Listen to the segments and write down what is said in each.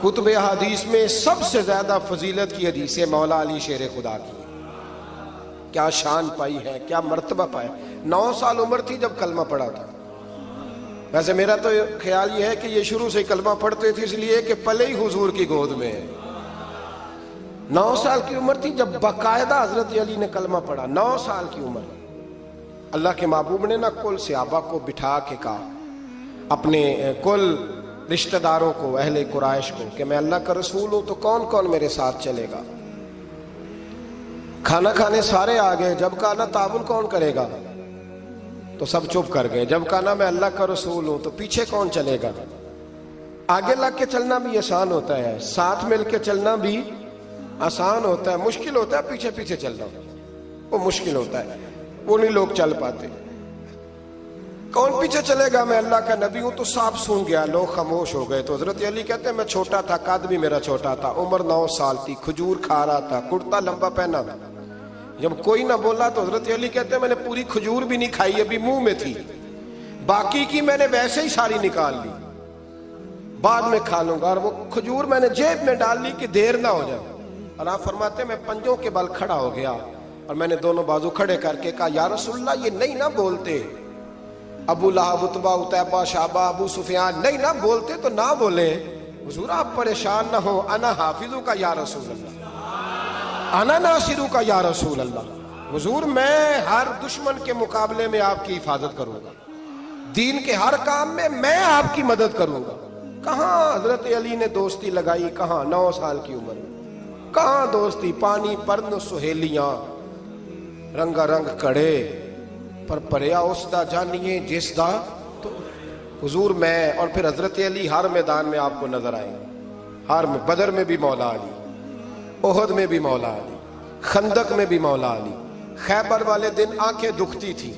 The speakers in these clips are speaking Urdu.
کتب حدیث میں سب سے زیادہ فضیلت کی حدیث ہے مولا علی شیر خدا کی. کیا شان پائی ہے, کیا مرتبہ پایا. 9 سال عمر تھی جب کلمہ پڑھا تھا. ویسے میرا تو خیال یہ ہے کہ یہ شروع سے کلمہ پڑھتے تھے اس لیے کہ پلے ہی حضور کی گود میں. 9 سال کی عمر تھی جب باقاعدہ حضرت علی نے کلمہ پڑھا. 9 سال کی عمر. اللہ کے محبوب نے نہ کل صحابہ کو بٹھا کے کہا, اپنے کل رشتہ داروں کو, اہل قریش کو, کہ میں اللہ کا رسول ہوں تو کون کون میرے ساتھ چلے گا. کھانا کھانے سارے آ گئے. جب کہا نا تعاون کون کرے گا تو سب چپ کر گئے. جب کہا نا میں اللہ کا رسول ہوں تو پیچھے کون چلے گا. آگے لگ کے چلنا بھی آسان ہوتا ہے, ساتھ مل کے چلنا بھی آسان ہوتا ہے. مشکل ہوتا ہے پیچھے پیچھے چلنا, وہ مشکل ہوتا ہے, وہ نہیں لوگ چل پاتے. کون پیچھے چلے گا, میں اللہ کا نبی ہوں. تو سانپ سون گیا, لوگ خاموش ہو گئے. تو حضرت علی کہتے ہیں میں چھوٹا تھا, قد بھی میرا چھوٹا تھا, عمر 9 سال تھی, کھجور کھا رہا تھا, کرتا لمبا پہنا تھا. جب کوئی نہ بولا تو حضرت علی کہتے ہیں میں نے پوری کھجور بھی نہیں کھائی, ابھی منہ میں تھی, باقی کی میں نے ویسے ہی ساری نکال لی, بعد میں کھا لوں گا. اور وہ کھجور میں نے جیب میں ڈال لی کہ دیر نہ ہو جائے. اور آپ فرماتے ہیں میں پنجوں کے بل کھڑا ہو گیا اور میں نے دونوں بازو کھڑے کر کے کہا یا رسول اللہ یہ نہیں نہ بولتے, ابو لہب, عتبہ, عتیبہ, شعبہ, ابو سفیان نہیں نہ بولتے تو نہ بولے. حضور آپ پریشان نہ ہو, انا حافظوں کا یا رسول اللہ, انا ناصروں کا یا رسول اللہ. حضور میں ہر دشمن کے مقابلے میں آپ کی حفاظت کروں گا, دین کے ہر کام میں آپ کی مدد کروں گا. کہاں حضرت علی نے دوستی لگائی, کہاں 9 سال کی عمر میں, کہاں دوستی. پانی پرن سہیلیاں رنگا رنگ کڑے پر پریا اس دا جانیے جس دا. تو حضور میں اور پھر حضرت علی ہر میدان میں آپ کو نظر آئیں گے. ہر میں, بدر میں بھی مولا علی, احد میں بھی مولا علی, خندق میں بھی مولا علی. خیبر والے دن آنکھیں دکھتی تھی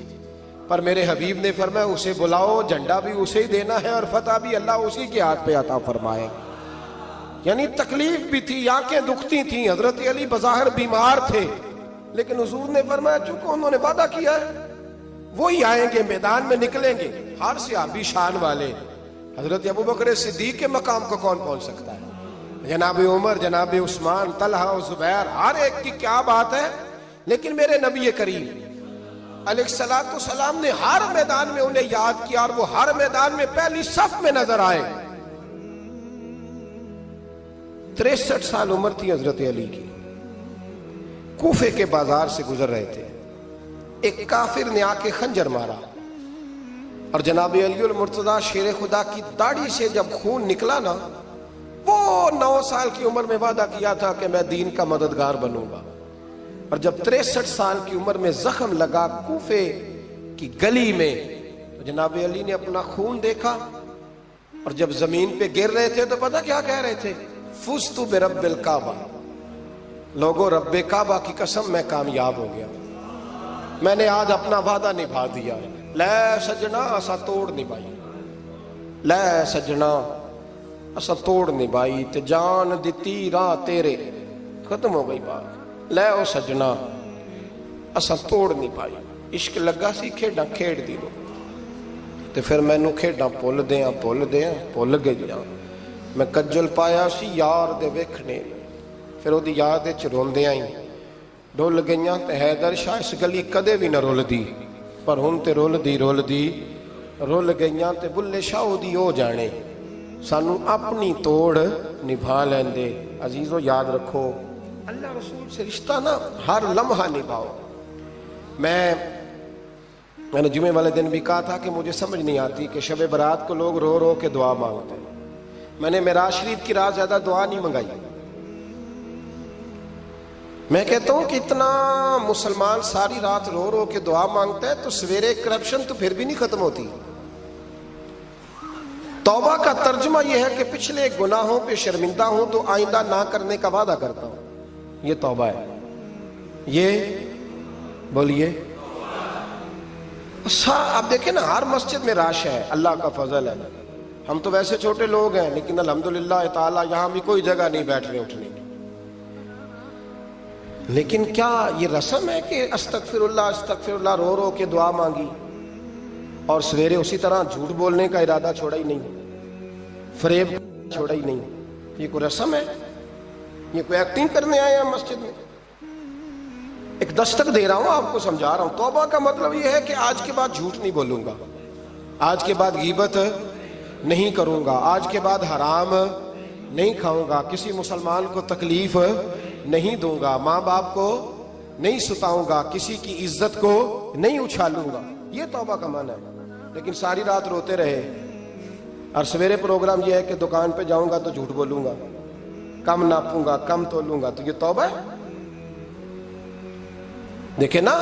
پر میرے حبیب نے فرمایا اسے بلاؤ, جھنڈا بھی اسے ہی دینا ہے اور فتح بھی اللہ اسی کے ہاتھ پہ عطا فرمائے. یعنی تکلیف بھی تھی, آنکھیں دکھتی تھیں. حضرت علی بظاہر بیمار تھے لیکن حضور نے فرمایا چونکہ انہوں نے وعدہ کیا ہے وہی آئیں گے, میدان میں نکلیں گے. ہر صحابی شان والے. حضرت ابوبکر صدیق کے مقام کو کون پہنچ سکتا ہے, جناب عمر, جناب عثمان, طلحہ و زبیر, ہر ایک کی کیا بات ہے. لیکن میرے نبی کریم علیہ الصلوۃ والسلام نے ہر میدان میں انہیں یاد کیا اور وہ ہر میدان میں پہلی صف میں نظر آئے. 63 سال عمر تھی حضرت علی کی. کوفے کے بازار سے گزر رہے تھے, ایک کافر نے آ کے خنجر مارا اور جناب علی المرتضیٰ شیر خدا کی داڑھی سے جب خون نکلا نا, وہ 9 سال کی عمر میں وعدہ کیا تھا کہ میں دین کا مددگار بنوں گا. اور جب 63 سال کی عمر میں زخم لگا کوفے کی گلی میں تو جناب علی نے اپنا خون دیکھا اور جب زمین پہ گر رہے تھے تو پتہ کیا کہہ رہے تھے, فزت برب الکعبہ, لوگو رب کعبہ کی قسم میں کامیاب ہو گیا, میں نے آج اپنا وعدہ نبھا دیا. لے سجنا اسا توڑ نبھائی, لے سجنا اسا توڑ نبھائی تے جان دیتی راہ تیرے. ختم ہو گئی بات. لے او سجنا اسا توڑ نبھائی. عشق لگا سی کھیڈاں کھیڑ دی لو تے پھر مینوں کھیڈاں بھول گئیاں. میں کجل پایا سی یار دے ویکھنے, پھر وہ دی یاد وچ روندیاں ہی ڈول گئیاں. تے حیدر شاہ اس گلی کدے بھی نہ رول دی پر ہن تے رول گئیاں. تے بلے شاہ دی او جانے سانو اپنی توڑ نبھا لیندے. عزیزو یاد رکھو اللہ رسول سے رشتہ نا ہر لمحہ نبھاؤ. میں نے جمعے والے دن بھی کہا تھا کہ مجھے سمجھ نہیں آتی کہ شب برات کو لوگ رو رو کے دعا مانگتے ہیں. میں نے معراج شریف کی رات زیادہ دعا نہیں منگائی. میں کہتا ہوں کہ اتنا مسلمان ساری رات رو رو کے دعا مانگتا ہے تو سویرے کرپشن تو پھر بھی نہیں ختم ہوتی. توبہ کا ترجمہ یہ ہے کہ پچھلے گناہوں پہ شرمندہ ہوں تو آئندہ نہ کرنے کا وعدہ کرتا ہوں. یہ توبہ ہے. یہ بولیے. آپ دیکھیں نا ہر مسجد میں رش ہے, اللہ کا فضل ہے. ہم تو ویسے چھوٹے لوگ ہیں لیکن الحمدللہ تعالیٰ یہاں بھی کوئی جگہ نہیں بیٹھنے اٹھنے کی. لیکن کیا یہ رسم ہے کہ استغفر اللہ رو رو کے دعا مانگی اور سویرے اسی طرح جھوٹ بولنے کا ارادہ چھوڑا ہی نہیں, فریب چھوڑا ہی نہیں, یہ کوئی رسم ہے؟ یہ کوئی ایکٹنگ کرنے آئے ہیں مسجد میں؟ ایک دستک دے رہا ہوں، آپ کو سمجھا رہا ہوں. توبہ کا مطلب یہ ہے کہ آج کے بعد جھوٹ نہیں بولوں گا، آج کے بعد غیبت نہیں کروں گا، آج کے بعد حرام نہیں کھاؤں گا، کسی مسلمان کو تکلیف نہیں دوں گا، ماں باپ کو نہیں ستاؤں گا، کسی کی عزت کو نہیں اچھالوں گا. یہ توبہ کا معنی ہے. لیکن ساری رات روتے رہے اور سویرے پروگرام یہ ہے کہ دکان پہ جاؤں گا تو جھوٹ بولوں گا، کم ناپوں گا، کم تولوں گا، تو یہ توبہ ہے؟ دیکھیں نا،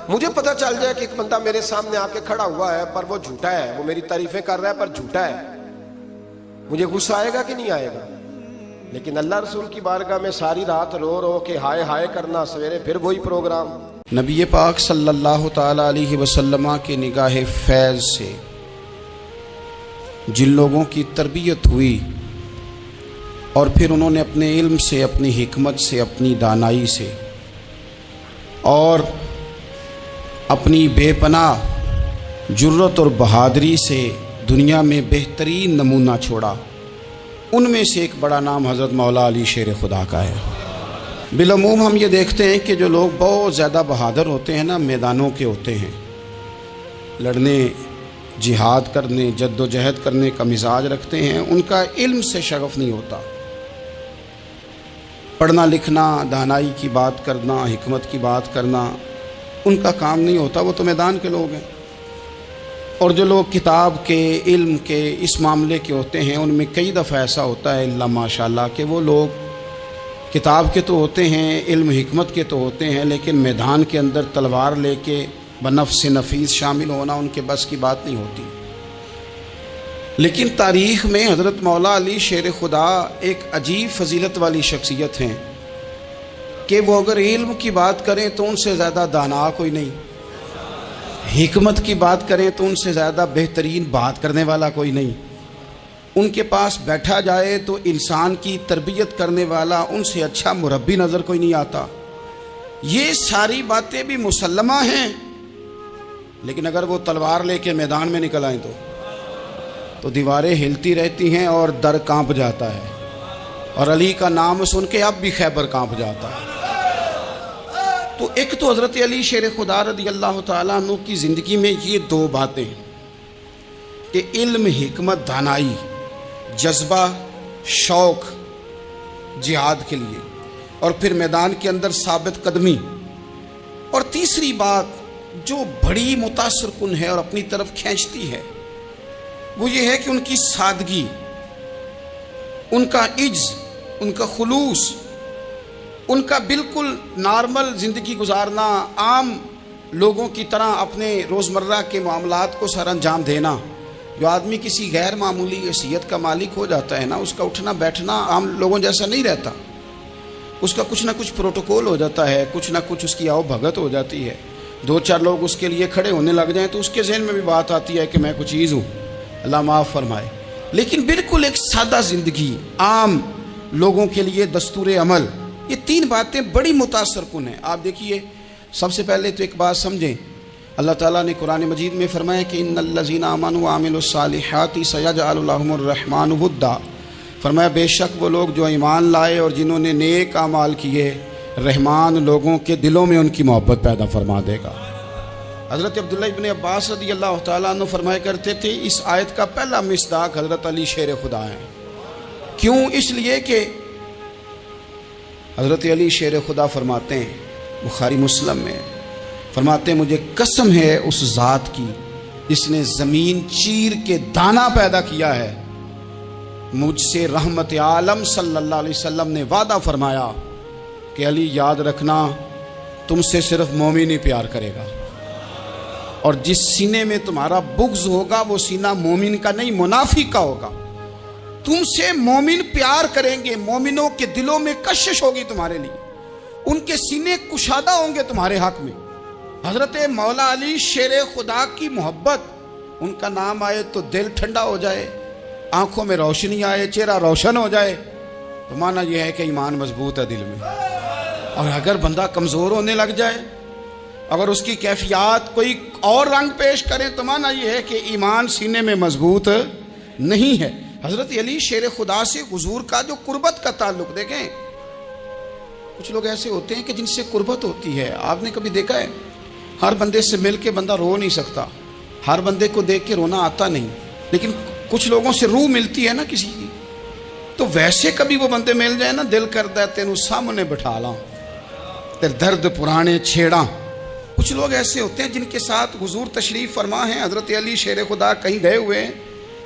مجھے پتا چل جائے کہ ایک بندہ میرے سامنے آ کے کھڑا ہوا ہے پر وہ جھوٹا ہے، وہ میری تعریفیں کر رہا ہے پر جھوٹا ہے، مجھے غصہ آئے گا کہ نہیں آئے گا؟ لیکن اللہ رسول کی بارگاہ میں ساری رات رو رو کے ہائے ہائے کرنا، سویرے پھر وہی پروگرام. نبی پاک صلی اللہ تعالی علیہ وسلم کے نگاہ فیض سے جن لوگوں کی تربیت ہوئی اور پھر انہوں نے اپنے علم سے، اپنی حکمت سے، اپنی دانائی سے اور اپنی بے پناہ جرت اور بہادری سے دنیا میں بہترین نمونہ چھوڑا، ان میں سے ایک بڑا نام حضرت مولا علی شیر خدا کا ہے. بالعموم ہم یہ دیکھتے ہیں کہ جو لوگ بہت زیادہ بہادر ہوتے ہیں نا، میدانوں کے ہوتے ہیں، لڑنے، جہاد کرنے، جد و جہد کرنے کا مزاج رکھتے ہیں، ان کا علم سے شغف نہیں ہوتا. پڑھنا لکھنا، دانائی کی بات کرنا، حکمت کی بات کرنا ان کا کام نہیں ہوتا، وہ تو میدان کے لوگ ہیں. اور جو لوگ کتاب کے، علم کے، اس معاملے کے ہوتے ہیں، ان میں کئی دفعہ ایسا ہوتا ہے اللہ ماشاءاللہ کہ وہ لوگ کتاب کے تو ہوتے ہیں، علم حکمت کے تو ہوتے ہیں، لیکن میدان کے اندر تلوار لے کے بنفس نفیس شامل ہونا ان کے بس کی بات نہیں ہوتی. لیکن تاریخ میں حضرت مولا علی شیر خدا ایک عجیب فضیلت والی شخصیت ہیں کہ وہ اگر علم کی بات کریں تو ان سے زیادہ دانا کوئی نہیں، حکمت کی بات کریں تو ان سے زیادہ بہترین بات کرنے والا کوئی نہیں، ان کے پاس بیٹھا جائے تو انسان کی تربیت کرنے والا ان سے اچھا مربی نظر کوئی نہیں آتا. یہ ساری باتیں بھی مسلمہ ہیں، لیکن اگر وہ تلوار لے کے میدان میں نکل آئیں تو دیواریں ہلتی رہتی ہیں اور در کانپ جاتا ہے، اور علی کا نام سن کے اب بھی خیبر کانپ جاتا ہے. تو ایک تو حضرت علی شیر خدا رضی اللہ تعالیٰ عنہ کی زندگی میں یہ دو باتیں کہ علم، حکمت، دانائی، جذبہ، شوق جہاد کے لیے، اور پھر میدان کے اندر ثابت قدمی. اور تیسری بات جو بڑی متاثر کن ہے اور اپنی طرف کھینچتی ہے وہ یہ ہے کہ ان کی سادگی، ان کا عجز، ان کا خلوص، ان کا بالکل نارمل زندگی گزارنا، عام لوگوں کی طرح اپنے روزمرہ کے معاملات کو سر انجام دینا. جو آدمی کسی غیر معمولی حیثیت کا مالک ہو جاتا ہے نا، اس کا اٹھنا بیٹھنا عام لوگوں جیسا نہیں رہتا، اس کا کچھ نہ کچھ پروٹوکول ہو جاتا ہے، کچھ نہ کچھ اس کی آؤ بھگت ہو جاتی ہے. دو چار لوگ اس کے لیے کھڑے ہونے لگ جائیں تو اس کے ذہن میں بھی بات آتی ہے کہ میں کوئی چیز ہوں، اللہ معاف فرمائے. لیکن بالکل ایک سادہ زندگی، عام لوگوں کے لیے دستور عمل، یہ تین باتیں بڑی متاثر کن ہیں. آپ دیکھیے، سب سے پہلے تو ایک بات سمجھیں، اللہ تعالیٰ نے قرآن مجید میں فرمایا کہ ان الذین آمنوا وعملوا الصالحات سیجعل لهم الرحمن ودا. فرمایا بے شک وہ لوگ جو ایمان لائے اور جنہوں نے نیک اعمال کیے، رحمان لوگوں کے دلوں میں ان کی محبت پیدا فرما دے گا. حضرت عبداللہ ابن عباس رضی اللہ تعالیٰ عنہ فرمایا کرتے تھے اس آیت کا پہلا مصداق حضرت علی شیر خدا ہے. کیوں؟ اس لیے کہ حضرت علی شیر خدا فرماتے ہیں، بخاری مسلم میں فرماتے ہیں، مجھے قسم ہے اس ذات کی جس نے زمین چیر کے دانہ پیدا کیا ہے، مجھ سے رحمت عالم صلی اللہ علیہ وسلم نے وعدہ فرمایا کہ علی یاد رکھنا تم سے صرف مومن ہی پیار کرے گا، اور جس سینے میں تمہارا بغض ہوگا وہ سینہ مومن کا نہیں منافق کا ہوگا. تم سے مومن پیار کریں گے، مومنوں کے دلوں میں کشش ہوگی تمہارے لیے، ان کے سینے کشادہ ہوں گے تمہارے حق میں. حضرت مولا علی شیر خدا کی محبت، ان کا نام آئے تو دل ٹھنڈا ہو جائے، آنکھوں میں روشنی آئے، چہرہ روشن ہو جائے، تو معنی یہ ہے کہ ایمان مضبوط ہے دل میں. اور اگر بندہ کمزور ہونے لگ جائے، اگر اس کی کیفیات کوئی اور رنگ پیش کرے، تو معنی یہ ہے کہ ایمان سینے میں مضبوط نہیں ہے. حضرت علی شیر خدا سے حضور کا جو قربت کا تعلق، دیکھیں کچھ لوگ ایسے ہوتے ہیں کہ جن سے قربت ہوتی ہے. آپ نے کبھی دیکھا ہے ہر بندے سے مل کے بندہ رو نہیں سکتا، ہر بندے کو دیکھ کے رونا آتا نہیں، لیکن کچھ لوگوں سے روح ملتی ہے نا کسی کی، تو ویسے کبھی وہ بندے مل جائے نا دل کرتا ہے تینوں سامنے بٹھا لاں تیرے درد پرانے چھیڑاں. کچھ لوگ ایسے ہوتے ہیں جن کے ساتھ حضور تشریف فرما ہیں، حضرت علی شیر خدا کہیں گئے ہوئے ہیں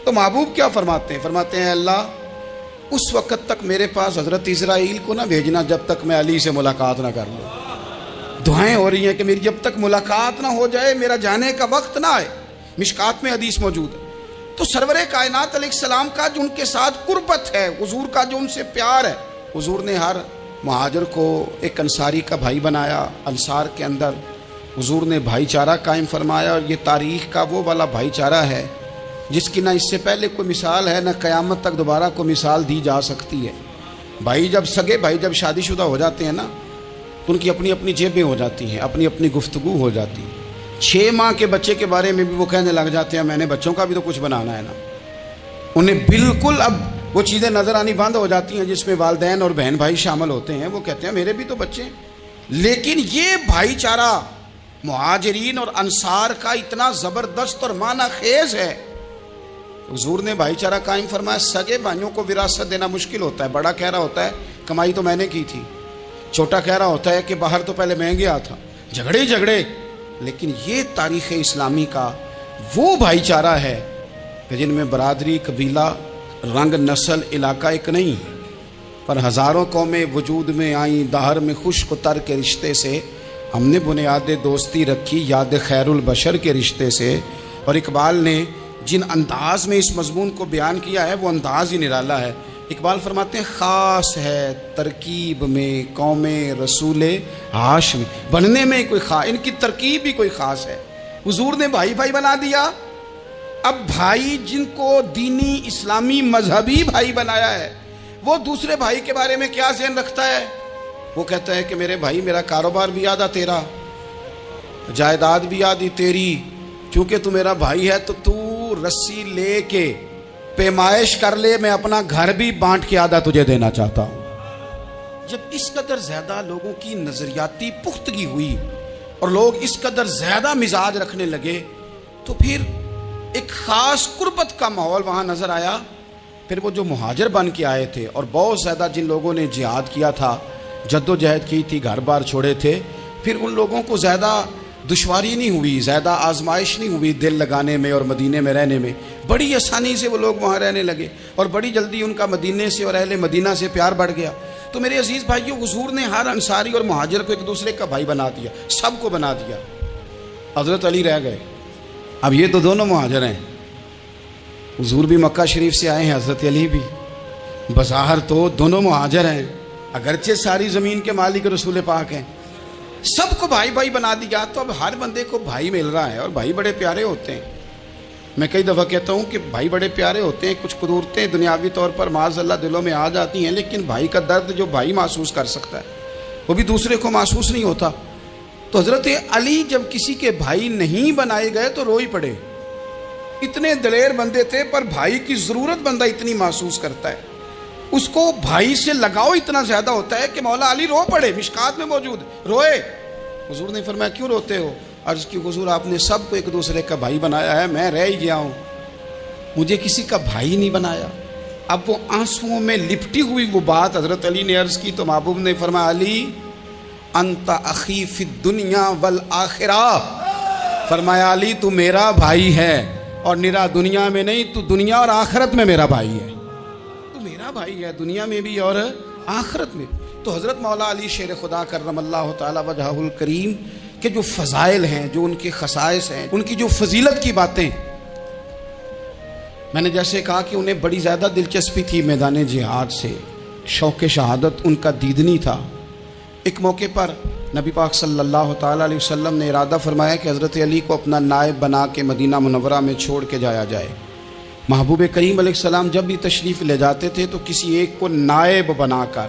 تو محبوب کیا فرماتے ہیں؟ فرماتے ہیں اللہ اس وقت تک میرے پاس حضرت اسرائیل کو نہ بھیجنا جب تک میں علی سے ملاقات نہ کر لوں. دعائیں ہو رہی ہیں کہ میری جب تک ملاقات نہ ہو جائے میرا جانے کا وقت نہ آئے. مشکات میں حدیث موجود ہے. تو سرور کائنات علیہ السلام کا جو ان کے ساتھ قربت ہے، حضور کا جو ان سے پیار ہے، حضور نے ہر مہاجر کو ایک انصاری کا بھائی بنایا. انصار کے اندر حضور نے بھائی چارہ قائم فرمایا، اور یہ تاریخ کا وہ والا بھائی چارہ ہے جس کی نہ اس سے پہلے کوئی مثال ہے، نہ قیامت تک دوبارہ کوئی مثال دی جا سکتی ہے. بھائی جب سگے بھائی جب شادی شدہ ہو جاتے ہیں نا تو ان کی اپنی اپنی جیبیں ہو جاتی ہیں، اپنی اپنی گفتگو ہو جاتی ہے. 6 ماہ کے بچے کے بارے میں بھی وہ کہنے لگ جاتے ہیں میں نے بچوں کا بھی تو کچھ بنانا ہے نا. انہیں بالکل اب وہ چیزیں نظر آنی بند ہو جاتی ہیں جس میں والدین اور بہن بھائی شامل ہوتے ہیں. وہ کہتے ہیں میرے بھی تو بچے ہیں. لیکن یہ بھائی چارہ مہاجرین اور انصار کا اتنا زبردست اور معنی خیز ہے. حضور نے بھائی چارہ قائم فرمایا. سگے بھائیوں کو وراثت دینا مشکل ہوتا ہے. بڑا کہہ رہا ہوتا ہے کمائی تو میں نے کی تھی، چھوٹا کہہ رہا ہوتا ہے کہ باہر تو پہلے میں گیا تھا. جھگڑے. لیکن یہ تاریخ اسلامی کا وہ بھائی چارہ ہے کہ جن میں برادری، قبیلہ، رنگ، نسل، علاقہ ایک نہیں، پر ہزاروں قومیں وجود میں آئیں. دہر میں خشک و تر کے رشتے سے ہم نے بنیاد دوستی رکھی، یاد خیر البشر کے رشتے سے. اور اقبال نے جن انداز میں اس مضمون کو بیان کیا ہے وہ انداز ہی نرالا ہے. اقبال فرماتے ہیں خاص ہے ترکیب میں قوم رسول ہاشمی. بننے میں کوئی ان کی ترکیب بھی کوئی خاص ہے. حضور نے بھائی بھائی بنا دیا. اب بھائی جن کو دینی اسلامی مذہبی بھائی بنایا ہے وہ دوسرے بھائی کے بارے میں کیا ذہن رکھتا ہے؟ وہ کہتا ہے کہ میرے بھائی میرا کاروبار بھی آدھا تیرا، جائیداد بھی آدھی تیری، کیونکہ تو میرا بھائی ہے تو تو رسی لے کے پیمائش کر لے، میں اپنا گھر بھی بانٹ کے آدھا تجھے دینا چاہتا ہوں. جب اس قدر زیادہ لوگوں کی نظریاتی پختگی ہوئی اور لوگ اس قدر زیادہ مزاج رکھنے لگے تو پھر ایک خاص قربت کا ماحول وہاں نظر آیا. پھر وہ جو مہاجر بن کے آئے تھے اور بہت زیادہ جن لوگوں نے جہاد کیا تھا، جد و جہد کی تھی، گھر بار چھوڑے تھے، پھر ان لوگوں کو زیادہ دشواری نہیں ہوئی، زیادہ آزمائش نہیں ہوئی دل لگانے میں اور مدینے میں رہنے میں. بڑی آسانی سے وہ لوگ وہاں رہنے لگے اور بڑی جلدی ان کا مدینے سے اور اہل مدینہ سے پیار بڑھ گیا. تو میرے عزیز بھائیو، حضور نے ہر انصاری اور مہاجر کو ایک دوسرے کا بھائی بنا دیا، سب کو بنا دیا. حضرت علی رہ گئے. اب یہ تو دونوں مہاجر ہیں. حضور بھی مکہ شریف سے آئے ہیں، حضرت علی بھی. بظاہر تو دونوں مہاجر ہیں، اگرچہ ساری زمین کے مالک رسول پاک ہیں. سب کو بھائی بھائی بنا دیا. تو اب ہر بندے کو بھائی مل رہا ہے اور بھائی بڑے پیارے ہوتے ہیں. میں کئی دفعہ کہتا ہوں کہ بھائی بڑے پیارے ہوتے ہیں. کچھ قدورتیں دنیاوی طور پر معاذ اللہ دلوں میں آ جاتی ہیں، لیکن بھائی کا درد جو بھائی محسوس کر سکتا ہے وہ بھی دوسرے کو محسوس نہیں ہوتا. تو حضرت علی جب کسی کے بھائی نہیں بنائے گئے تو رو ہی پڑے. اتنے دلیر بندے تھے، پر بھائی کی ضرورت بندہ اتنی محسوس کرتا ہے، اس کو بھائی سے لگاؤ اتنا زیادہ ہوتا ہے کہ مولا علی رو پڑے. مشکات میں موجود روئے. حضور نے فرمایا کیوں روتے ہو؟ عرض کی حضور آپ نے سب کو ایک دوسرے کا بھائی بنایا ہے، میں رہ ہی گیا ہوں، مجھے کسی کا بھائی نہیں بنایا. اب وہ آنسوؤں میں لپٹی ہوئی وہ بات حضرت علی نے عرض کی تو محبوب نے فرمایا علی انت اخی فی الدنیا والآخرہ. فرمایا علی تو میرا بھائی ہے اور نرا دنیا میں نہیں، تو دنیا اور آخرت میں میرا بھائی ہے. تو میرا بھائی ہے دنیا میں بھی اور آخرت میں. تو حضرت مولا علی شیر خدا کرم اللہ تعالی وجہہ الکریم کے جو فضائل ہیں، جو ان کے خصائص ہیں، ان کی جو فضیلت کی باتیں، میں نے جیسے کہا کہ انہیں بڑی زیادہ دلچسپی تھی میدان جہاد سے، شوق شہادت ان کا دیدنی تھا. ایک موقع پر نبی پاک صلی اللہ تعالیٰ علیہ وسلم نے ارادہ فرمایا کہ حضرت علی کو اپنا نائب بنا کے مدینہ منورہ میں چھوڑ کے جایا جائے. محبوب کریم علیہ السلام جب بھی تشریف لے جاتے تھے تو کسی ایک کو نائب بنا کر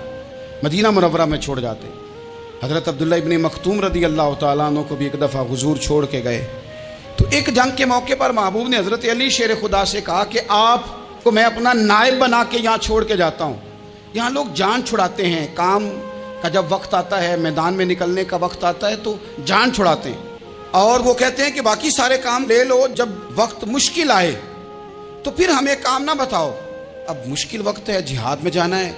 مدینہ منورہ میں چھوڑ جاتے. حضرت عبداللہ ابن مختوم رضی اللہ تعالیٰ عنہ کو بھی ایک دفعہ حضور چھوڑ کے گئے. تو ایک جنگ کے موقع پر محبوب نے حضرت علی شیر خدا سے کہا کہ آپ کو میں اپنا نائب بنا کے یہاں چھوڑ کے جاتا ہوں. یہاں لوگ جان چھڑاتے ہیں. کام کا جب وقت آتا ہے, میدان میں نکلنے کا وقت آتا ہے تو جان چھڑاتے ہیں, اور وہ کہتے ہیں کہ باقی سارے کام لے لو, جب وقت مشکل آئے تو پھر ہمیں کام نہ بتاؤ. اب مشکل وقت ہے, جہاد میں جانا ہے.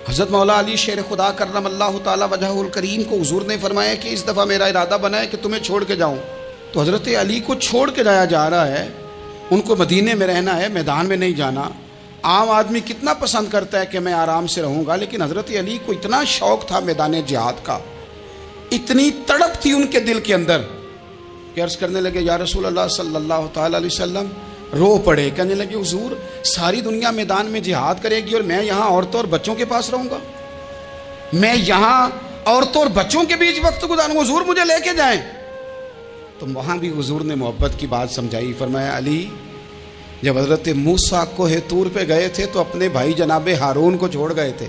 حضرت مولا علی شیر خدا کرم اللہ تعالی وجہہ الکریم کو حضور نے فرمایا کہ اس دفعہ میرا ارادہ بنا ہے کہ تمہیں چھوڑ کے جاؤں. تو حضرت علی کو چھوڑ کے جایا جا رہا ہے. ان کو مدینے میں رہنا ہے, میدان میں نہیں جانا. عام آدمی کتنا پسند کرتا ہے کہ میں آرام سے رہوں گا, لیکن حضرت علی کو اتنا شوق تھا میدان جہاد کا, اتنی تڑپ تھی ان کے دل کے اندر کہ عرض کرنے لگے یا رسول اللہ صلی اللہ تعالی علیہ وسلم. رو پڑے, کہنے لگے حضور ساری دنیا میدان میں جہاد کرے گی اور میں یہاں عورتوں اور بچوں کے پاس رہوں گا, میں یہاں عورتوں اور بچوں کے بیچ وقت گزاروں, حضور مجھے لے کے جائیں. تو وہاں بھی حضور نے محبت کی بات سمجھائی. فرمایا علی, جب حضرت موسیٰ کوہ طور پہ گئے تھے تو اپنے بھائی جناب ہارون کو چھوڑ گئے تھے,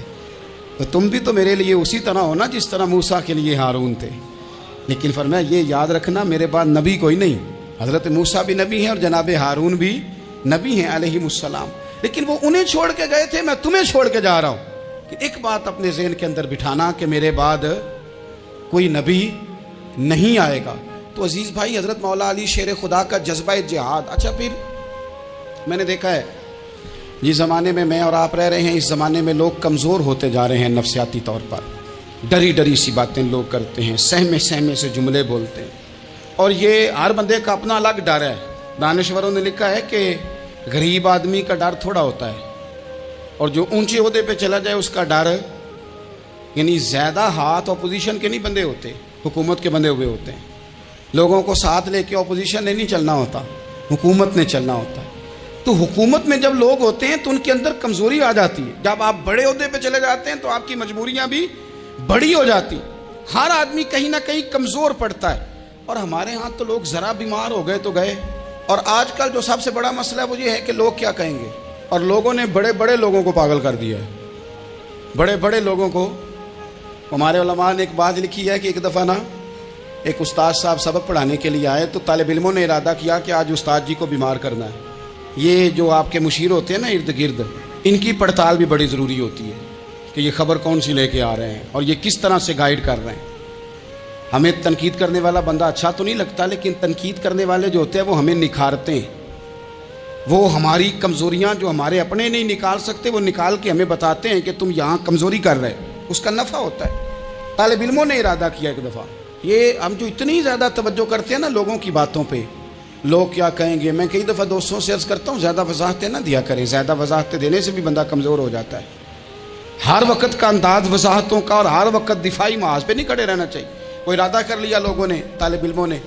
تو تم بھی تو میرے لیے اسی طرح ہو نا جس طرح موسیٰ کے لیے ہارون تھے. لیکن فرمایا یہ یاد رکھنا میرے بعد نبی کوئی نہیں. حضرت موسیٰ بھی نبی ہیں اور جناب ہارون بھی نبی ہیں علیہم السلام, لیکن وہ انہیں چھوڑ کے گئے تھے, میں تمہیں چھوڑ کے جا رہا ہوں. کہ ایک بات اپنے ذہن کے اندر بٹھانا کہ میرے بعد کوئی نبی نہیں آئے گا. تو عزیز بھائی, حضرت مولا علی شیر خدا کا جذبہ جہاد. اچھا, پھر میں نے دیکھا ہے جس زمانے میں میں اور آپ رہ رہے ہیں, اس زمانے میں لوگ کمزور ہوتے جا رہے ہیں نفسیاتی طور پر. ڈری ڈری سی باتیں لوگ کرتے ہیں, سہمے سہمے سے جملے بولتے ہیں, اور یہ ہر بندے کا اپنا الگ ڈر ہے. دانشوروں نے لکھا ہے کہ غریب آدمی کا ڈر تھوڑا ہوتا ہے, اور جو اونچے عہدے پہ چلا جائے اس کا ڈر, یعنی زیادہ ہاتھ اپوزیشن کے نہیں بندے ہوتے, حکومت کے بندے ہوئے ہوتے ہیں. لوگوں کو ساتھ لے کے اپوزیشن نے نہیں چلنا ہوتا, حکومت نے چلنا ہوتا ہے. تو حکومت میں جب لوگ ہوتے ہیں تو ان کے اندر کمزوری آ جاتی ہے. جب آپ بڑے عہدے پہ چلے جاتے ہیں تو آپ کی مجبوریاں بھی بڑی ہو جاتی. ہر آدمی کہیں نہ کہیں کمزور پڑتا ہے. اور ہمارے ہاں تو لوگ ذرا بیمار ہو گئے تو گئے. اور آج کل جو سب سے بڑا مسئلہ وہ یہ ہے کہ لوگ کیا کہیں گے, اور لوگوں نے بڑے بڑے لوگوں کو پاگل کر دیا ہے. بڑے بڑے لوگوں کو. ہمارے علماء نے ایک بات لکھی ہے کہ ایک دفعہ نا ایک استاد صاحب سبق پڑھانے کے لیے آئے, تو طالب علموں نے ارادہ کیا کہ آج استاد جی کو بیمار کرنا ہے. یہ جو آپ کے مشیر ہوتے ہیں نا ارد گرد, ان کی پڑتال بھی بڑی ضروری ہوتی ہے کہ یہ خبر کون سی لے کے آ رہے ہیں اور یہ کس طرح سے گائیڈ کر رہے ہیں. ہمیں تنقید کرنے والا بندہ اچھا تو نہیں لگتا, لیکن تنقید کرنے والے جو ہوتے ہیں وہ ہمیں نکھارتے ہیں. وہ ہماری کمزوریاں جو ہمارے اپنے نہیں نکال سکتے وہ نکال کے ہمیں بتاتے ہیں کہ تم یہاں کمزوری کر رہے, اس کا نفع ہوتا ہے. طالب علموں نے ارادہ کیا ایک دفعہ, یہ ہم جو اتنی زیادہ توجہ کرتے ہیں نا لوگوں کی باتوں پہ, لوگ کیا کہیں گے. میں کئی دفعہ دوستوں سے عرض کرتا ہوں زیادہ وضاحتیں نہ دیا کریں, زیادہ وضاحتیں دینے سے بھی بندہ کمزور ہو جاتا ہے. ہر وقت کا انداز وضاحتوں کا اور ہر وقت دفاعی محاذ پہ نہیں کھڑے رہنا چاہیے. وہ ارادہ کر لیا لوگوں نے, طالب علموں نے,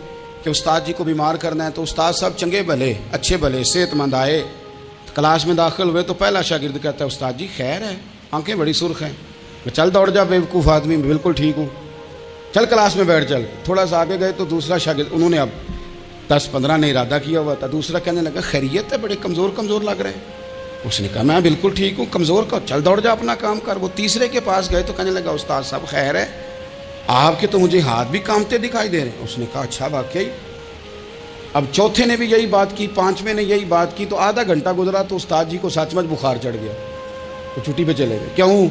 کہ استاد جی کو بیمار کرنا ہے. تو استاد صاحب چنگے بھلے, اچھے بھلے, صحت مند آئے, کلاس میں داخل ہوئے تو پہلا شاگرد کہتا ہے استاد جی خیر ہے, آنکھیں بڑی سرخ ہیں. چل دوڑ جا بیوقوف آدمی, بالکل ٹھیک ہوں, چل کلاس میں بیٹھ چل. تھوڑا سا آگے گئے تو دوسرا شاگرد, انہوں نے اب 10-15 نے ارادہ کیا ہوا تھا, دوسرا کہنے لگا خیریت ہے, بڑے کمزور کمزور لگ رہے ہیں. اس نے کہا میں بالکل ٹھیک ہوں, کمزور کا چل دوڑ جا اپنا کام کر. وہ تیسرے کے پاس گئے تو کہنے لگا استاد صاحب خیر ہے, آپ کے تو مجھے ہاتھ بھی کامتے دکھائی دے رہے ہیں. اس نے کہا اچھا واقعی. اب چوتھے نے بھی یہی بات کی, پانچویں نے یہی بات کی. تو آدھا گھنٹہ گزرا تو استاد جی کو سچ مچ بخار چڑھ گیا, تو چھٹی پہ چلے گئے. کیوں؟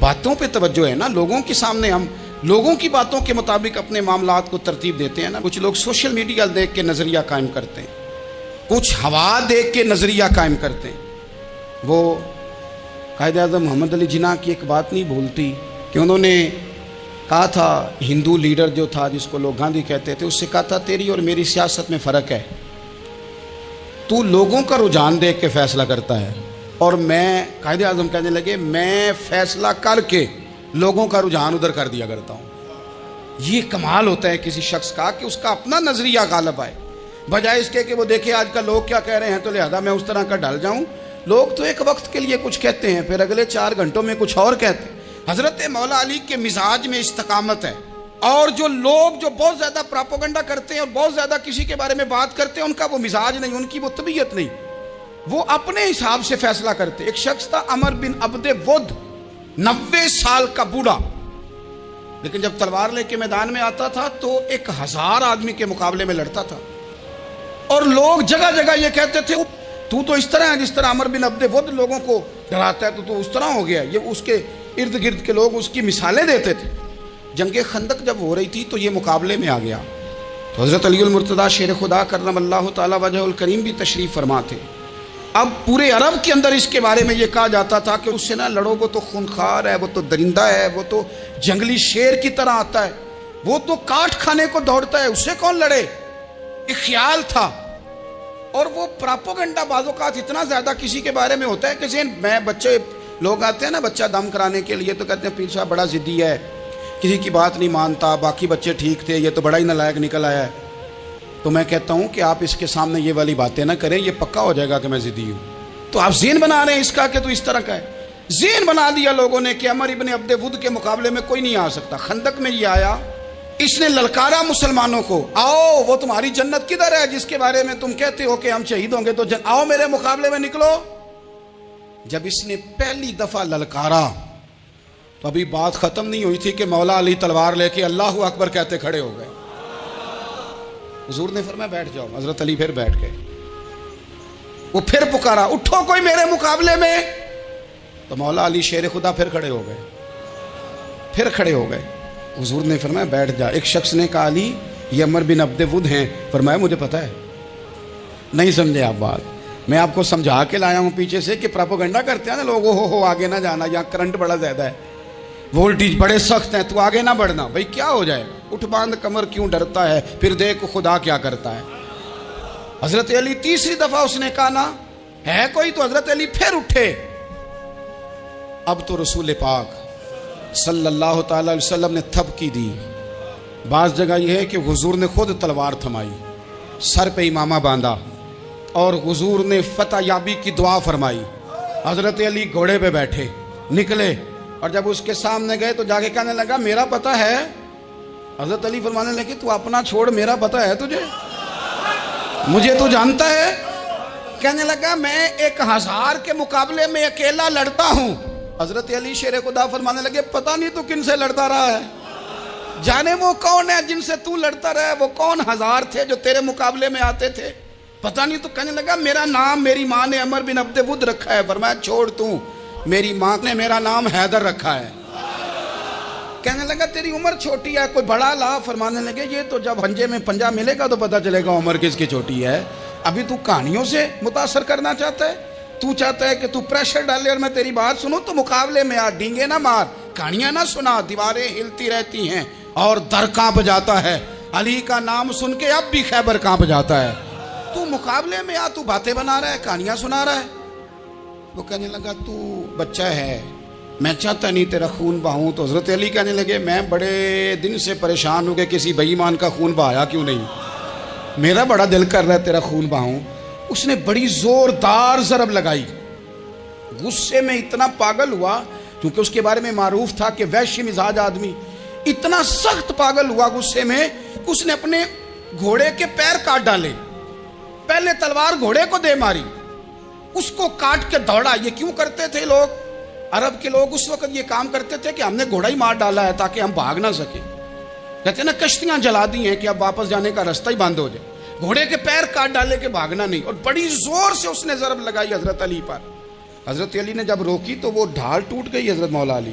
باتوں پہ توجہ ہے نا, لوگوں کے سامنے ہم لوگوں کی باتوں کے مطابق اپنے معاملات کو ترتیب دیتے ہیں نا. کچھ لوگ سوشل میڈیا دیکھ کے نظریہ قائم کرتے ہیں, کچھ ہوا دیکھ کے نظریہ قائم کرتے ہیں. وہ قائد اعظم محمد علی جناح کی ایک بات نہیں بھولتی کہ انہوں نے کہا تھا, ہندو لیڈر جو تھا جس کو لوگ گاندھی کہتے تھے, اس سے کہا تھا تیری اور میری سیاست میں فرق ہے, تو لوگوں کا رجحان دیکھ کے فیصلہ کرتا ہے, اور میں, قائد اعظم کہنے لگے, میں فیصلہ کر کے لوگوں کا رجحان ادھر کر دیا کرتا ہوں. یہ کمال ہوتا ہے کسی شخص کا کہ اس کا اپنا نظریہ غالب آئے, بجائے اس کے کہ وہ دیکھے آج کل لوگ کیا کہہ رہے ہیں تو لہذا میں اس طرح کا ڈل جاؤں. لوگ تو ایک وقت کے لیے کچھ کہتے ہیں, پھر اگلے 4 گھنٹوں میں کچھ اور کہتے ہیں. حضرت مولا علی کے مزاج میں استقامت ہے. اور جو لوگ جو بہت زیادہ پراپوگنڈا کرتے ہیں اور بہت زیادہ کسی کے بارے میں بات کرتے ہیں, ان کا وہ مزاج نہیں, ان کی وہ طبیعت نہیں, وہ اپنے حساب سے فیصلہ کرتے. ایک شخص تھا عمر بن عبد ود, 90 سال کا بوڑھا, لیکن جب تلوار لے کے میدان میں آتا تھا تو 1000 آدمی کے مقابلے میں لڑتا تھا. اور لوگ جگہ جگہ یہ کہتے تھے تو اس طرح ہے جس طرح عمر بن عبد ود لوگوں کو ڈراتا ہے، تو اس طرح ہو گیا. یہ اس کے ارد گرد کے لوگ اس کی مثالیں دیتے تھے. جنگ خندق جب ہو رہی تھی تو یہ مقابلے میں آ گیا. تو حضرت علی المرتضیٰ شیر خدا کرم اللہ تعالی وجہ الکریم بھی تشریف فرما تھے. اب پورے عرب کے اندر اس کے بارے میں یہ کہا جاتا تھا کہ اس سے نہ لڑو، وہ تو خونخوار ہے، وہ تو درندہ ہے، وہ تو جنگلی شیر کی طرح آتا ہے، وہ تو کاٹ کھانے کو دوڑتا ہے، اس سے کون لڑے. ایک خیال تھا. اور وہ پراپوگنڈا بعض اوقات اتنا زیادہ کسی کے بارے میں ہوتا ہے کہ ذہن میں بچے لوگ آتے ہیں نا بچہ دم کرانے کے لیے، تو کہتے ہیں پیر صاحب بڑا ضدی ہے، کسی کی بات نہیں مانتا، باقی بچے ٹھیک تھے، یہ تو بڑا ہی نالائق نکل آیا ہے. تو میں کہتا ہوں کہ آپ اس کے سامنے یہ والی باتیں نہ کریں، یہ پکا ہو جائے گا کہ میں ضدی ہوں. تو آپ ذہن بنا رہے ہیں اس کا کہ تو اس طرح کا ہے. ذہن بنا دیا لوگوں نے کہ عمر ابن عبد ود کے مقابلے میں کوئی نہیں آ سکتا. خندق میں یہ آیا، اس نے للکارا مسلمانوں کو، آؤ وہ تمہاری جنت کدھر ہے جس کے بارے میں تم کہتے ہو کہ ہم شہید ہوں گے، تو آؤ میرے مقابلے میں نکلو. جب اس نے پہلی دفعہ للکارا تو ابھی بات ختم نہیں ہوئی تھی کہ مولا علی تلوار لے کے اللہ اکبر کہتے کھڑے ہو گئے. حضور نے فرمایا بیٹھ جاؤ. حضرت علی پھر بیٹھ گئے. وہ پھر پکارا اٹھو کوئی میرے مقابلے میں. تو مولا علی شیر خدا پھر کھڑے ہو گئے، پھر کھڑے ہو گئے. حضور نے فرمایا بیٹھ جا. ایک شخص نے کہا علی یہ عمر بن عبد ود ہیں. فرمایا مجھے پتا ہے. نہیں سمجھے آپ بات، میں آپ کو سمجھا کے لایا ہوں پیچھے سے کہ پراپوگنڈا کرتے ہیں نا لوگ، ہو آگے نہ جانا، یہاں کرنٹ بڑا زیادہ ہے، وولٹیج بڑے سخت ہیں، تو آگے نہ بڑھنا. بھائی کیا ہو جائے گا، اٹھ باندھ کمر کیوں ڈرتا ہے، پھر دیکھ خدا کیا کرتا ہے. حضرت علی تیسری دفعہ اس نے کہا نا ہے کوئی، تو حضرت علی پھر اٹھے. اب تو رسول پاک صلی اللہ تعالی علیہ وسلم نے تھپکی دی. بعض جگہ یہ ہے کہ حضور نے خود تلوار تھمائی، سر پہ امامہ باندھا، اور حضور نے فتح یابی کی دعا فرمائی. حضرت علی گھوڑے پہ بیٹھے نکلے، اور جب اس کے سامنے گئے تو جا کے کہنے لگا میرا پتہ ہے. حضرت علی فرمانے لگے تو اپنا چھوڑ، میرا پتہ ہے تجھے، مجھے تو جانتا ہے. کہنے لگا میں 1000 کے مقابلے میں اکیلا لڑتا ہوں. حضرت علی شیر خدا فرمانے لگے پتہ نہیں تو کن سے لڑتا رہا ہے، جانے وہ کون ہے جن سے تو لڑتا رہا ہے، وہ کون 1000 تھے جو تیرے مقابلے میں آتے تھے، پتہ نہیں. تو کہنے لگا میرا نام میری ماں نے عمر بن عبد ود رکھا ہے. فرمایا چھوڑ تو، میری ماں نے میرا نام حیدر رکھا ہے. کہنے لگا تیری عمر چھوٹی ہے، کوئی بڑا لا. فرمانے لگے یہ تو جب ہنجے میں پنجہ ملے گا تو پتہ چلے گا عمر کس کی چھوٹی ہے. ابھی تو کہانیوں سے متاثر کرنا چاہتا ہے، تو چاہتا ہے کہ تو پریشر ڈالے اور میں تیری بات سنوں. تو مقابلے میں آ، ڈینگے نہ مار، کہانیاں نہ سنا. دیواریں ہلتی رہتی ہیں اور در کانپ جاتا ہے. علی کا نام سن کے اب بھی خیبر کانپ جاتا ہے. تو مقابلے میں آ، تو باتیں بنا رہا ہے، کہانیاں سنا رہا ہے. وہ کہنے لگا تو بچہ ہے، میں چاہتا نہیں تیرا خون بہاؤں. تو حضرت علی کہنے لگے میں بڑے دن سے پریشان ہوں کہ کسی بے ایمان کا خون بہایا کیوں نہیں، میرا بڑا دل کر رہا ہے تیرا خون بہاؤں. اس نے بڑی زوردار ضرب لگائی. غصے میں اتنا پاگل ہوا، کیونکہ اس کے بارے میں معروف تھا کہ وحشی مزاج آدمی، اتنا سخت پاگل ہوا غصے میں، اس نے اپنے گھوڑے کے پیر کاٹ ڈالے. پہلے تلوار گھوڑے کو دے ماری، اس کو کاٹ کے دوڑا. یہ کیوں کرتے تھے لوگ، عرب کے لوگ اس وقت یہ کام کرتے تھے کہ ہم نے گھوڑا ہی مار ڈالا ہے تاکہ ہم بھاگ نہ سکیں. کہتے ہیں نا کشتیاں جلا دی ہیں کہ اب واپس جانے کا راستہ ہی بند ہو جائے. گھوڑے کے پیر کاٹ ڈالے کہ بھاگنا نہیں. اور بڑی زور سے اس نے ضرب لگائی حضرت علی پر. حضرت علی نے جب روکی تو وہ ڈھال ٹوٹ گئی حضرت مولا علی،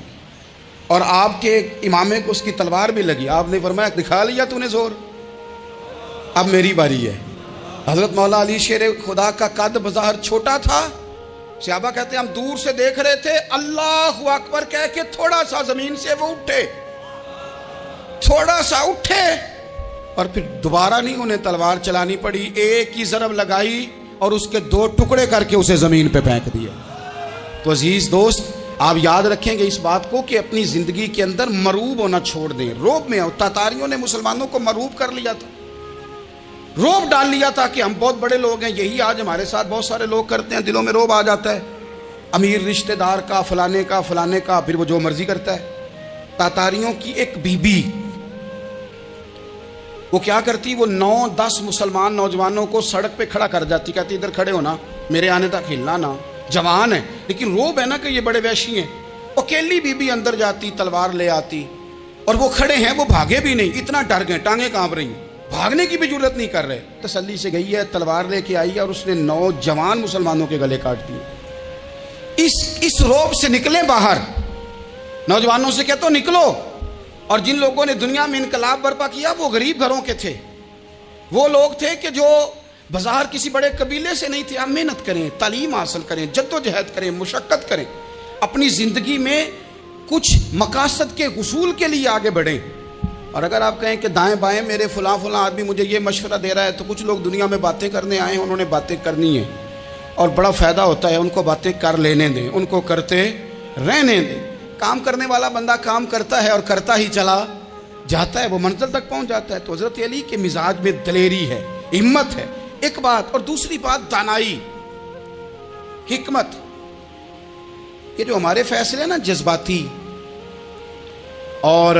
اور آپ کے امامے کو اس کی تلوار بھی لگی. آپ نے فرمایا دکھا لیا تو نے زور، اب میری باری ہے. حضرت مولا علی شیر خدا کا قد بظاہر چھوٹا تھا. صحابہ کہتے ہیں ہم دور سے دیکھ رہے تھے، اللہ اکبر کہہ کے تھوڑا سا زمین سے وہ اٹھے، تھوڑا سا اٹھے، اور پھر دوبارہ نہیں انہیں تلوار چلانی پڑی. ایک ہی ضرب لگائی اور اس کے 2 ٹکڑے کر کے اسے زمین پہ پھینک دیا. تو عزیز دوست آپ یاد رکھیں گے اس بات کو کہ اپنی زندگی کے اندر مروب ہونا چھوڑ دیں. روب میں تاتاریوں نے مسلمانوں کو مروب کر لیا تھا، روب ڈال لیا تھا کہ ہم بہت بڑے لوگ ہیں. یہی آج ہمارے ساتھ بہت سارے لوگ کرتے ہیں، دلوں میں روب آ جاتا ہے، امیر رشتہ دار کا، فلانے کا، پھر وہ جو مرضی کرتا ہے. تاتاریوں کی ایک بی بی وہ کیا کرتی، وہ 9-10 مسلمان نوجوانوں کو سڑک پہ کھڑا کر جاتی، کہتی ادھر کھڑے ہونا، میرے آنے تک ہلنا نہ. جوان ہے لیکن روب ہے نا کہ یہ بڑے وحشی ہیں. اکیلی بی بی اندر جاتی، تلوار لے آتی، اور وہ کھڑے ہیں، وہ بھاگے بھی نہیں، اتنا ڈر گئے، ٹانگیں کانپ رہی ہیں، بھاگنے کی بھی ضرورت نہیں کر رہے، تسلی سے گئی ہے، تلوار لے کے آئی ہے اور اس نے 9 جوان مسلمانوں کے گلے کاٹ دیے۔ اس روب سے نکلیں باہر، نوجوانوں سے کہتا ہوں نکلو۔ اور جن لوگوں نے دنیا میں انقلاب برپا کیا وہ غریب گھروں کے تھے، وہ لوگ تھے کہ جو بظاہر کسی بڑے قبیلے سے نہیں تھے۔ آپ محنت کریں، تعلیم حاصل کریں، جد و جہد کریں، مشقت کریں، اپنی زندگی میں کچھ مقاصد کے حصول کے لیے آگے بڑھیں۔ اور اگر آپ کہیں کہ دائیں بائیں میرے فلاں آدمی مجھے یہ مشورہ دے رہا ہے، تو کچھ لوگ دنیا میں باتیں کرنے آئے ہیں، انہوں نے باتیں کرنی ہیں اور بڑا فائدہ ہوتا ہے، ان کو باتیں کر لینے دیں، ان کو کرتے رہنے دیں۔ کام کرنے والا بندہ کام کرتا ہے اور کرتا ہی چلا جاتا ہے، وہ منزل تک پہنچ جاتا ہے۔ تو حضرت علی کے مزاج میں دلیری ہے، ہمت ہے، ایک بات۔ اور دوسری بات دانائی، حکمت۔ یہ جو ہمارے فیصلے ہیں نا جذباتی، اور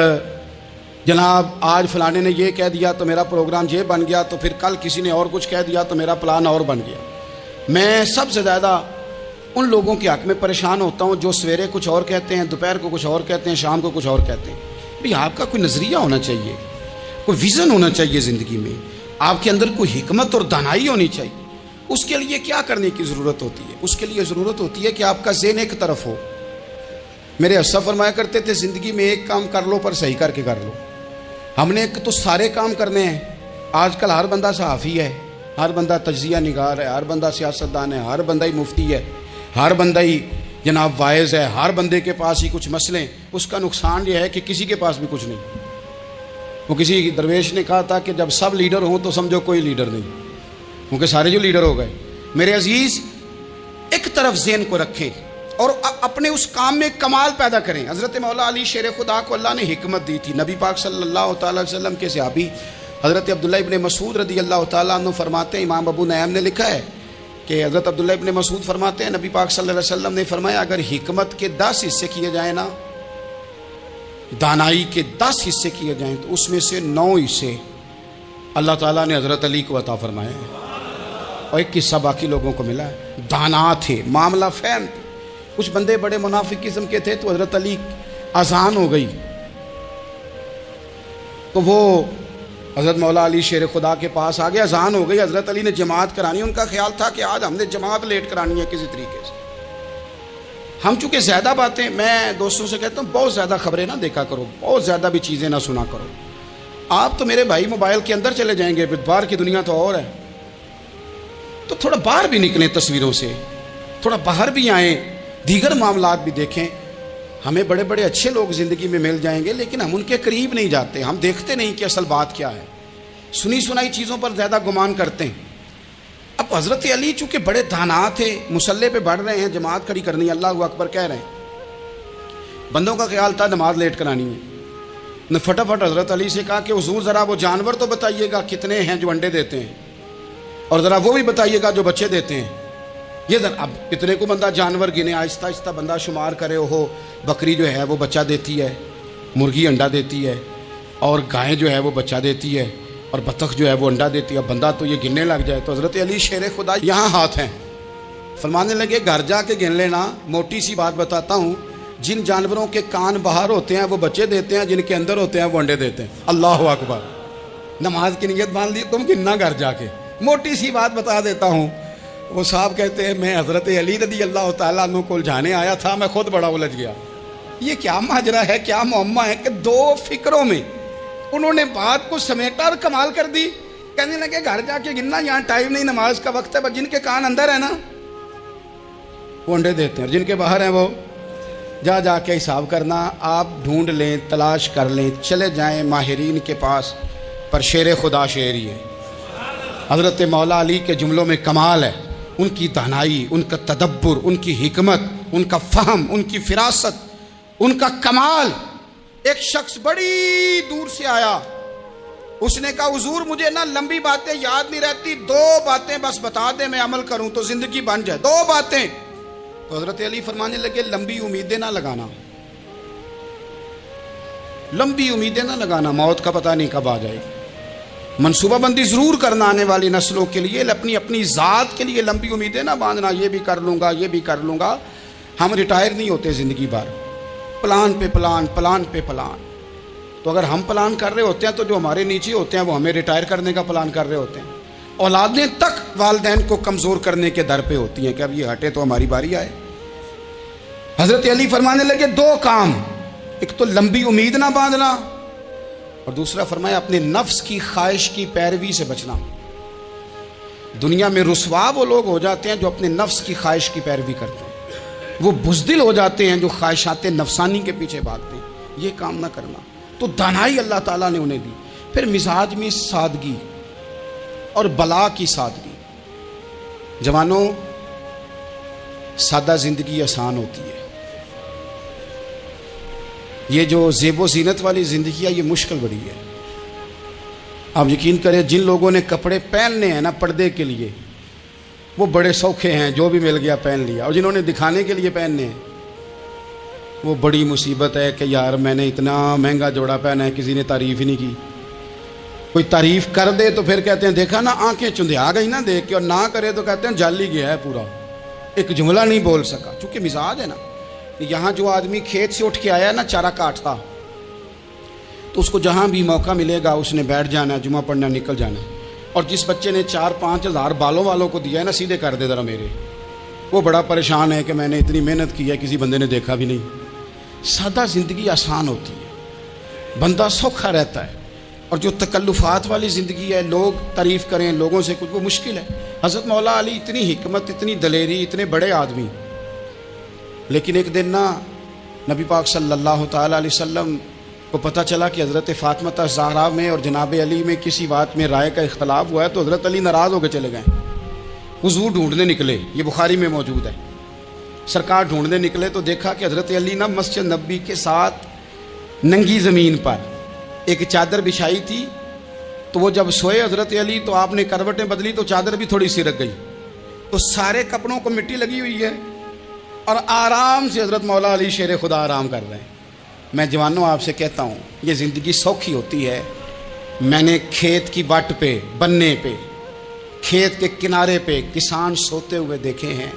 جناب آج فلانے نے یہ کہہ دیا تو میرا پروگرام یہ بن گیا، تو پھر کل کسی نے اور کچھ کہہ دیا تو میرا پلان اور بن گیا۔ میں سب سے زیادہ ان لوگوں کے حق میں پریشان ہوتا ہوں جو سویرے کچھ اور کہتے ہیں، دوپہر کو کچھ اور کہتے ہیں، شام کو کچھ اور کہتے ہیں۔ بھئی آپ کا کوئی نظریہ ہونا چاہیے، کوئی ویژن ہونا چاہیے زندگی میں، آپ کے اندر کوئی حکمت اور دانائی ہونی چاہیے۔ اس کے لیے کیا کرنے کی ضرورت ہوتی ہے؟ اس کے لیے ضرورت ہوتی ہے کہ آپ کا ذہن ایک طرف ہو۔ میرے اسلاف فرمایا کرتے تھے زندگی میں ایک کام کر لو پر صحیح کر کے کر لو۔ ہم نے تو سارے کام کرنے ہیں۔ آج کل ہر بندہ صحافی ہے، ہر بندہ تجزیہ نگار ہے، ہر بندہ سیاستدان ہے، ہر بندہ ہی مفتی ہے، ہر بندہ ہی جناب واعظ ہے، ہر بندے کے پاس ہی کچھ مسئلے۔ اس کا نقصان یہ ہے کہ کسی کے پاس بھی کچھ نہیں۔ وہ کسی درویش نے کہا تھا کہ جب سب لیڈر ہوں تو سمجھو کوئی لیڈر نہیں، کیونکہ سارے جو لیڈر ہو گئے۔ میرے عزیز، ایک طرف ذہن کو رکھیں اور اپنے اس کام میں کمال پیدا کریں۔ حضرت مولا علی شیر خدا کو اللہ نے حکمت دی تھی۔ نبی پاک صلی اللہ تعالیٰ علیہ وسلم کے صحابی حضرت عبداللہ ابن مسعود رضی اللہ تعالیٰ عنہ فرماتے ہیں، امام ابو نعیم نے لکھا ہے کہ حضرت عبداللہ ابن مسعود فرماتے ہیں نبی پاک صلی اللہ علیہ وسلم نے فرمایا اگر حکمت کے 10 حصے کیے جائیں نا، دانائی کے 10 حصے کیے جائیں، تو اس میں سے 9 حصے اللہ تعالیٰ نے حضرت علی کو عطا فرمائے ہیں، اور ایک حصہ باقی لوگوں کو ملا ہے۔ دانا تھے، معاملہ فہم تھے۔ کچھ بندے بڑے منافق قسم کے تھے، تو حضرت علی اذان ہو گئی تو وہ حضرت مولا علی شیر خدا کے پاس آ گیا، اذان ہو گئی، حضرت علی نے جماعت کرانی۔ ان کا خیال تھا کہ آج ہم نے جماعت لیٹ کرانی ہے کسی طریقے سے۔ ہم چونکہ زیادہ باتیں، میں دوستوں سے کہتا ہوں بہت زیادہ خبریں نہ دیکھا کرو، بہت زیادہ بھی چیزیں نہ سنا کرو۔ آپ تو میرے بھائی موبائل کے اندر چلے جائیں گے، باہر کی دنیا تو اور ہے، تو تھوڑا باہر بھی نکلیں تصویروں سے، تھوڑا باہر بھی آئیں، دیگر معاملات بھی دیکھیں۔ ہمیں بڑے بڑے اچھے لوگ زندگی میں مل جائیں گے، لیکن ہم ان کے قریب نہیں جاتے، ہم دیکھتے نہیں کہ اصل بات کیا ہے، سنی سنائی چیزوں پر زیادہ گمان کرتے ہیں۔ اب حضرت علی چونکہ بڑے دانا تھے، مسلح پہ بڑھ رہے ہیں، جماعت کھڑی کرنی ہے، اللہ اکبر کہہ رہے ہیں، بندوں کا خیال تھا نماز لیٹ کرانی ہے۔ نے فٹافٹ حضرت علی سے کہا کہ حضور ذرا وہ جانور تو بتائیے گا کتنے ہیں جو انڈے دیتے ہیں، اور ذرا وہ بھی بتائیے گا جو بچے دیتے ہیں۔ یہ اب کتنے کو بندہ جانور گنے، آہستہ آہستہ بندہ شمار کرے، ہو بکری جو ہے وہ بچہ دیتی ہے، مرغی انڈا دیتی ہے، اور گائے جو ہے وہ بچہ دیتی ہے، اور بطخ جو ہے وہ انڈا دیتی ہے، بندہ تو یہ گننے لگ جائے۔ تو حضرت علی شیر خدا یہاں ہاتھ ہیں، فرمانے لگے گھر جا کے گن لینا، موٹی سی بات بتاتا ہوں، جن جانوروں کے کان باہر ہوتے ہیں وہ بچے دیتے ہیں، جن کے اندر ہوتے ہیں وہ انڈے دیتے ہیں۔ اللہ اکبر، نماز کی نیت باندھ لی، تم گننا گھر جا کے۔ موٹی سی بات بتا دیتا ہوں، وہ صاحب کہتے ہیں میں حضرت علی رضی اللہ تعالیٰ عنہ کو الجھانے آیا تھا، میں خود بڑا الجھ گیا۔ یہ کیا ماجرا ہے، کیا معمہ ہے کہ 2 فکروں میں انہوں نے بات کو سمیٹا اور کمال کر دی۔ کہنے لگے گھر جا کے گننا، یہاں ٹائم نہیں، نماز کا وقت ہے، بس جن کے کان اندر ہے نا وہ انڈے دیتے ہیں، اور جن کے باہر ہیں وہ جا کے حساب کرنا۔ آپ ڈھونڈ لیں، تلاش کر لیں، چلے جائیں ماہرین کے پاس، پر شیر خدا شعر ہی ہے۔ حضرت مولا علی کے جملوں میں کمال ہے، ان کی دانائی، ان کا تدبر، ان کی حکمت، ان کا فہم، ان کی فراست، ان کا کمال۔ ایک شخص بڑی دور سے آیا، اس نے کہا حضور مجھے نا لمبی باتیں یاد نہیں رہتی، 2 باتیں بس بتا دیں میں عمل کروں تو زندگی بن جائے، 2 باتیں۔ تو حضرت علی فرمانے لگے لمبی امیدیں نہ لگانا، لمبی امیدیں نہ لگانا، موت کا پتہ نہیں کب آ جائے گی۔ منصوبہ بندی ضرور کرنا آنے والی نسلوں کے لیے، اپنی ذات کے لیے لمبی امیدیں نہ باندھنا، یہ بھی کر لوں گا، یہ بھی کر لوں گا۔ ہم ریٹائر نہیں ہوتے زندگی بھر، پلان پہ پلان، پلان پہ پلان۔ تو اگر ہم پلان کر رہے ہوتے ہیں تو جو ہمارے نیچے ہوتے ہیں وہ ہمیں ریٹائر کرنے کا پلان کر رہے ہوتے ہیں. اولادیں تک والدین کو کمزور کرنے کے در پہ ہوتی ہیں کہ اب یہ ہٹے تو ہماری باری آئے. حضرت علی فرمانے لگے 2 کام، ایک تو لمبی امید نہ باندھنا، اور دوسرا فرمایا اپنے نفس کی خواہش کی پیروی سے بچنا. دنیا میں رسوا وہ لوگ ہو جاتے ہیں جو اپنے نفس کی خواہش کی پیروی کرتے ہیں، وہ بزدل ہو جاتے ہیں جو خواہشات نفسانی کے پیچھے بھاگتے ہیں. یہ کام نہ کرنا. تو دانائی اللہ تعالیٰ نے انہیں دی. پھر مزاج میں سادگی اور بلا کی سادگی. جوانوں، سادہ زندگی آسان ہوتی ہے. یہ جو زیب و زینت والی زندگی ہے یہ مشکل بڑی ہے. آپ یقین کریں جن لوگوں نے کپڑے پہننے ہیں نا پردے کے لیے وہ بڑے سوکھے ہیں، جو بھی مل گیا پہن لیا. اور جنہوں نے دکھانے کے لیے پہننے ہیں وہ بڑی مصیبت ہے کہ یار میں نے اتنا مہنگا جوڑا پہنا ہے، کسی نے تعریف ہی نہیں کی. کوئی تعریف کر دے تو پھر کہتے ہیں دیکھا نا آنکھیں چندھیا گئی نا دیکھ کے، اور نہ کرے تو کہتے ہیں جل ہی گیا ہے پورا، ایک جملہ نہیں بول سکا. چونکہ مزاج ہے نا. یہاں جو آدمی کھیت سے اٹھ کے آیا نا چارہ کاٹتا، تو اس کو جہاں بھی موقع ملے گا اس نے بیٹھ جانا ہے، جمعہ پڑھنا نکل جانا ہے. اور جس بچے نے 4-5 ہزار بالوں والوں کو دیا ہے نا سیدھے کر دے ذرا میرے، وہ بڑا پریشان ہے کہ میں نے اتنی محنت کی ہے کسی بندے نے دیکھا بھی نہیں. سادہ زندگی آسان ہوتی ہے، بندہ سوکھا رہتا ہے. اور جو تکلفات والی زندگی ہے، لوگ تعریف کریں لوگوں سے کچھ، وہ مشکل ہے. حضرت مولا علی اتنی حکمت، اتنی دلیری، اتنے بڑے آدمی، لیکن ایک دن نا نبی پاک صلی اللہ تعالیٰ علیہ وسلم کو پتہ چلا کہ حضرت فاطمہ زہرا میں اور جناب علی میں کسی بات میں رائے کا اختلاف ہوا ہے. تو حضرت علی ناراض ہو کے چلے گئے. حضور ڈھونڈنے نکلے، یہ بخاری میں موجود ہے. سرکار ڈھونڈنے نکلے تو دیکھا کہ حضرت علی نا مسجد نبی کے ساتھ ننگی زمین پر ایک چادر بچھائی تھی. تو وہ جب سوئے حضرت علی تو آپ نے کروٹیں بدلی تو چادر بھی تھوڑی سی رک گئی. تو سارے کپڑوں کو مٹی لگی ہوئی ہے اور آرام سے حضرت مولا علی شیر خدا آرام کر رہے ہیں. میں جوانوں آپ سے کہتا ہوں یہ زندگی سوکھی ہوتی ہے. میں نے کھیت کی وٹ پہ، بننے پہ، کھیت کے کنارے پہ کسان سوتے ہوئے دیکھے ہیں.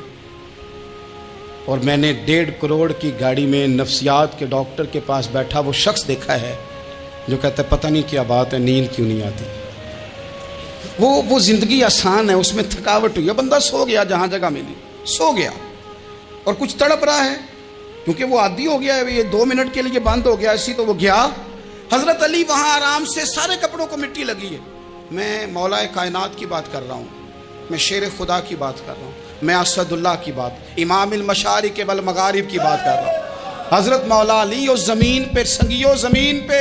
اور میں نے 1.5 کروڑ کی گاڑی میں نفسیات کے ڈاکٹر کے پاس بیٹھا وہ شخص دیکھا ہے جو کہتا ہے پتہ نہیں کیا بات ہے، نیند کیوں نہیں آتی. وہ زندگی آسان ہے، اس میں تھکاوٹ ہوئی ہے. بندہ سو گیا جہاں جگہ ملی، سو گیا اور کچھ تڑپ رہا ہے کیونکہ وہ عادی ہو گیا ہے. یہ 2 منٹ کے لیے بند ہو گیا اسی تو وہ گیا. حضرت علی وہاں آرام سے، سارے کپڑوں کو مٹی لگی ہے. میں مولا کائنات کی بات کر رہا ہوں، میں شیر خدا کی بات کر رہا ہوں، میں اسد اللہ کی بات، امام المشارق والمغارب کی بات کر رہا ہوں. حضرت مولا علی اس زمین پہ، سنگیو زمین پہ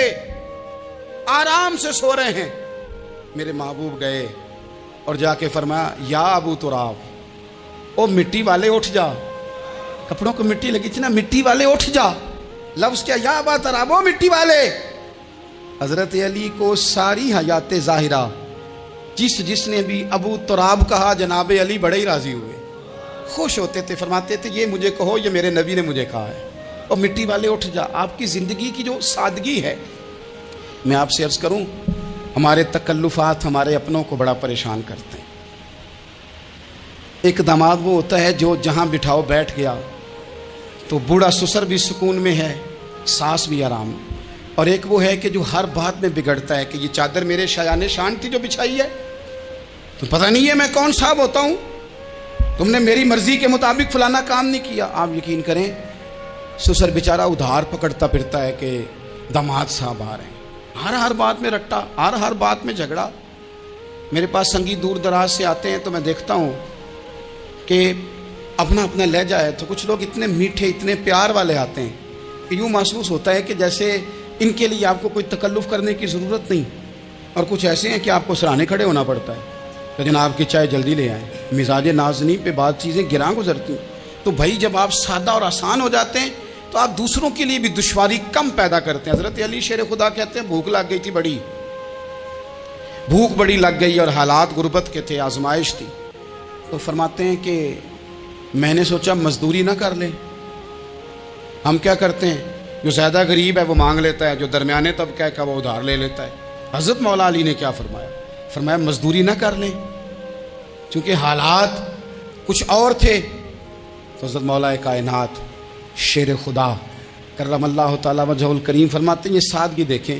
آرام سے سو رہے ہیں. میرے محبوب گئے اور جا کے فرمایا یا ابو تراب، او مٹی والے اٹھ جا. کپڑوں کو مٹی لگی تھی نا، مٹی والے اٹھ جا. لفظ کیا، یا ابا تراب، او مٹی والے. حضرت علی کو ساری حیات ظاہرہ جس نے بھی ابو تراب کہا جناب علی بڑے ہی راضی ہوئے، خوش ہوتے تھے، فرماتے تھے یہ مجھے کہو، یہ میرے نبی نے مجھے کہا ہے. اور مٹی والے اٹھ جا. آپ کی زندگی کی جو سادگی ہے، میں آپ سے عرض کروں ہمارے تکلفات ہمارے اپنوں کو بڑا پریشان کرتے ہیں. ایک داماد وہ ہوتا ہے جو جہاں بٹھاؤ بیٹھ گیا تو بوڑھا سسر بھی سکون میں ہے، ساس بھی آرام میں. اور ایک وہ ہے کہ جو ہر بات میں بگڑتا ہے کہ یہ چادر میرے شایان شان تھی جو بچھائی ہے، تو پتہ نہیں ہے میں کون صاحب ہوتا ہوں، تم نے میری مرضی کے مطابق فلانا کام نہیں کیا. آپ یقین کریں سسر بیچارہ ادھار پکڑتا پھرتا ہے کہ داماد صاحب آ رہے ہیں. ہر بات میں رٹا، ہر بات میں جھگڑا. میرے پاس سنگی دور دراز سے آتے ہیں تو میں دیکھتا ہوں کہ اپنا لہجہ ہے. تو کچھ لوگ اتنے میٹھے، اتنے پیار والے آتے ہیں کہ یوں محسوس ہوتا ہے کہ جیسے ان کے لیے آپ کو کوئی تکلف کرنے کی ضرورت نہیں. اور کچھ ایسے ہیں کہ آپ کو سرانے کھڑے ہونا پڑتا ہے کہ جناب کی چائے جلدی لے آئیں. مزاج نازنی پہ بعض چیزیں گراں گزرتی ہیں. تو بھائی جب آپ سادہ اور آسان ہو جاتے ہیں تو آپ دوسروں کے لیے بھی دشواری کم پیدا کرتے ہیں. حضرت علی شیر خدا کہتے ہیں بھوک لگ گئی تھی، بھوک بڑی لگ گئی اور حالات غربت کے تھے، آزمائش تھی. تو فرماتے ہیں کہ میں نے سوچا مزدوری نہ کر لیں. ہم کیا کرتے ہیں، جو زیادہ غریب ہے وہ مانگ لیتا ہے، جو درمیانے طبقہ کا وہ ادھار لے لیتا ہے. حضرت مولا علی نے کیا فرمایا مزدوری نہ کر لیں چونکہ حالات کچھ اور تھے. تو حضرت مولا کائنات شیر خدا کرم اللہ تعالیٰ وجہ الکریم فرماتے ہیں یہ سادگی دیکھیں.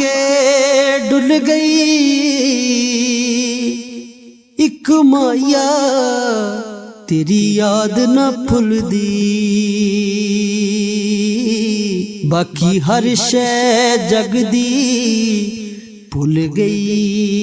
کے ڈل گئی ایک مایا تیری یاد نہ بھل دی باقی ہر شے جگ دی بھل گئی